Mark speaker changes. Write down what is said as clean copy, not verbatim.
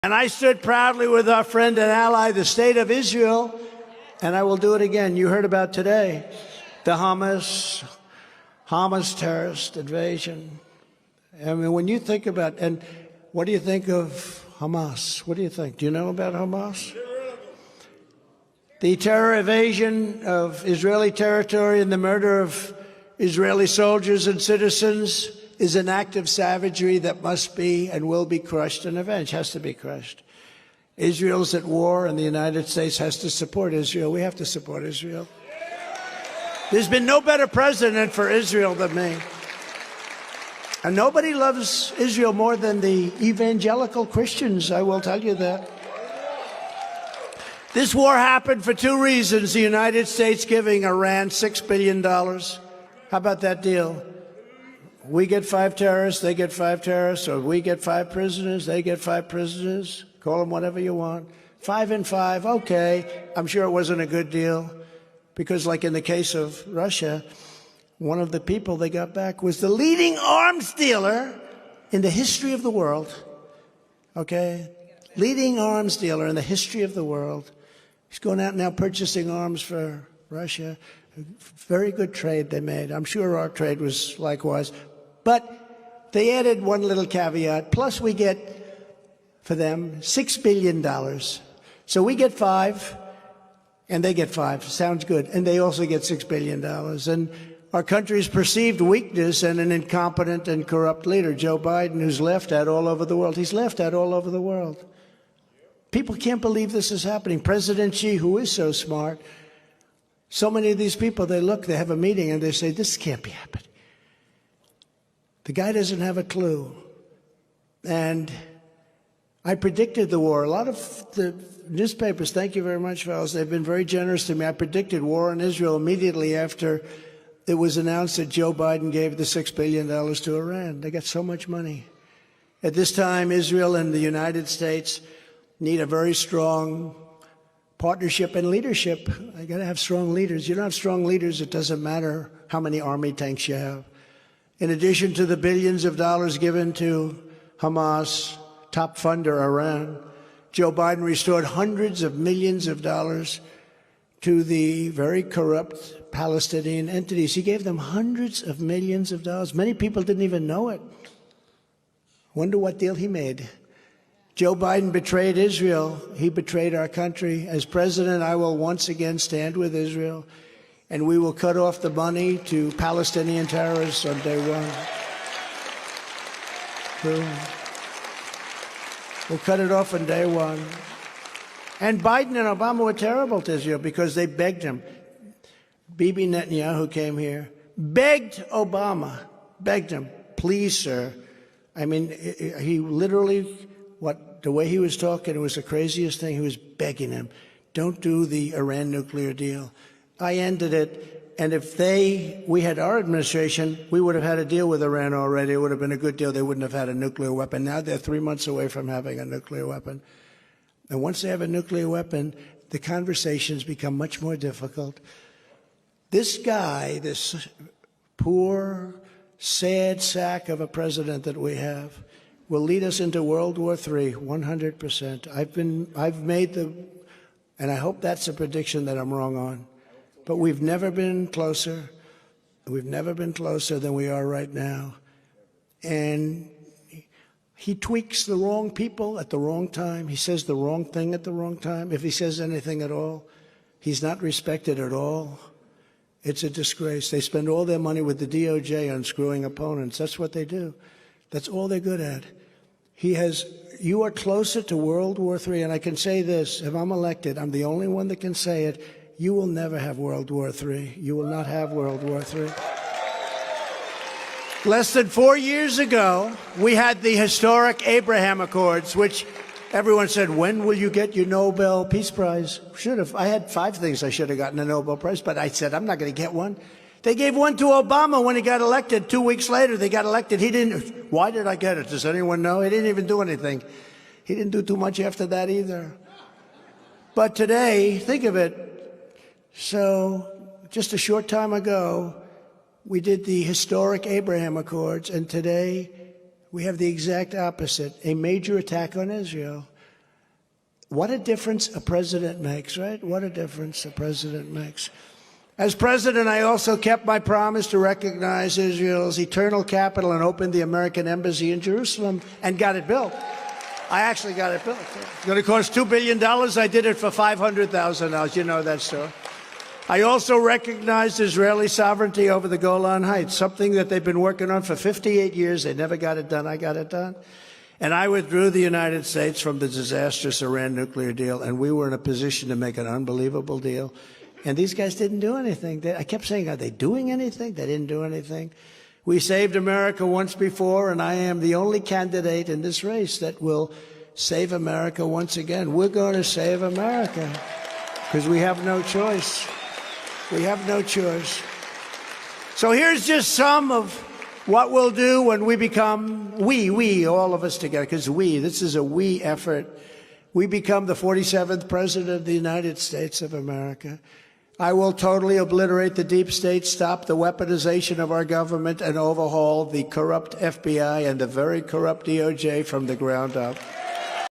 Speaker 1: And I stood proudly with our friend and ally, the state of Israel, and I will do it again. You heard about today, the Hamas terrorist invasion. I mean, when you think about, and what do you think of Hamas? What do you think? Do you know about Hamas? The terror invasion of Israeli territory and the murder of Israeli soldiers and citizens is an act of savagery that must be and will be crushed and avenged, has to be crushed. Israel's at war, and the United States has to support Israel. We have to support Israel. There's been no better president for Israel than me. And nobody loves Israel more than the evangelical Christians, I will tell you that. This war happened for two reasons. The United States giving Iran $6 billion. How about that deal? We get 5 terrorists, they get 5 terrorists, or we get 5 prisoners, they get 5 prisoners. Call them whatever you want. 5 and 5, okay. I'm sure it wasn't a good deal because, like in the case of Russia, one of the people they got back was the leading arms dealer in the history of the world. Okay? Leading arms dealer in the history of the world. He's going out now purchasing arms for Russia. Very good trade they made. I'm sure our trade was likewise. But they added one little caveat. Plus we get, for them, $6 billion. So we get 5, and they get 5. Sounds good. And they also get $6 billion. And our country's perceived weakness and an incompetent and corrupt leader, Joe Biden, who's laughed at all over the world. He's laughed at all over the world. People can't believe this is happening. President Xi, who is so smart, so many of these people, they have a meeting and they say, this can't be happening. The guy doesn't have a clue. And I predicted the war. A lot of the newspapers, thank you very much, fellas, they've been very generous to me. I predicted war in Israel immediately after it was announced that Joe Biden gave the $6 billion to Iran. They got so much money. At this time, Israel and the United States need a very strong partnership and leadership. I got to have strong leaders. You don't have strong leaders, it doesn't matter how many army tanks you have. In addition to the billions of dollars given to Hamas, top funder Iran, Joe Biden restored hundreds of millions of dollars to the very corrupt Palestinian entities. He gave them hundreds of millions of dollars. Many people didn't even know it. Wonder what deal he made. Joe Biden betrayed Israel. He betrayed our country. As president, I will once again stand with Israel, and we will cut off the money to Palestinian terrorists on day one. We'll cut it off on day one. And Biden and Obama were terrible to Israel because they begged him. Bibi Netanyahu came here, begged Obama, begged him, please, sir. I mean, he literally, the way he was talking, it was the craziest thing. He was begging him, don't do the Iran nuclear deal. I ended it, and if we had our administration, we would have had a deal with Iran already. It would have been a good deal. They wouldn't have had a nuclear weapon. Now they're 3 months away from having a nuclear weapon. And once they have a nuclear weapon, the conversations become much more difficult. This guy, this poor, sad sack of a president that we have, will lead us into World War III, 100%. I've made and I hope that's a prediction that I'm wrong on, but we've never been closer. We've never been closer than we are right now. And he tweaks the wrong people at the wrong time. He says the wrong thing at the wrong time. If he says anything at all, he's not respected at all. It's a disgrace. They spend all their money with the DOJ on screwing opponents. That's what they do. That's all they're good at. You are closer to World War III, and I can say this, if I'm elected, I'm the only one that can say it, you will never have World War III. You will not have World War III. Less than 4 years ago, we had the historic Abraham Accords, which everyone said, when will you get your Nobel Peace Prize? Should have. I had 5 things I should have gotten a Nobel Prize, but I said, I'm not going to get one. They gave one to Obama when he got elected. 2 weeks later, they got elected. He didn't. Why did I get it? Does anyone know? He didn't even do anything. He didn't do too much after that either. But today, think of it. So just a short time ago, we did the historic Abraham Accords, and today we have the exact opposite, a major attack on Israel. what a difference a president makes, right? What a difference a president makes. As president, I also kept my promise to recognize Israel's eternal capital and opened the American embassy in Jerusalem and got it built. I actually got it built. It's going to cost $2 billion. I did it for $500,000. You know that story. I also recognized Israeli sovereignty over the Golan Heights, something that they've been working on for 58 years. They never got it done. I got it done. And I withdrew the United States from the disastrous Iran nuclear deal, and we were in a position to make an unbelievable deal. And these guys didn't do anything. I kept saying, are they doing anything? They didn't do anything. We saved America once before, and I am the only candidate in this race that will save America once again. We're going to save America because we have no choice. We have no choice. So here's just some of what we'll do when we become, we, all of us together, because this is a we effort. We become the 47th president of the United States of America. I will totally obliterate the deep state, stop the weaponization of our government, and overhaul the corrupt FBI and the very corrupt DOJ from the ground up.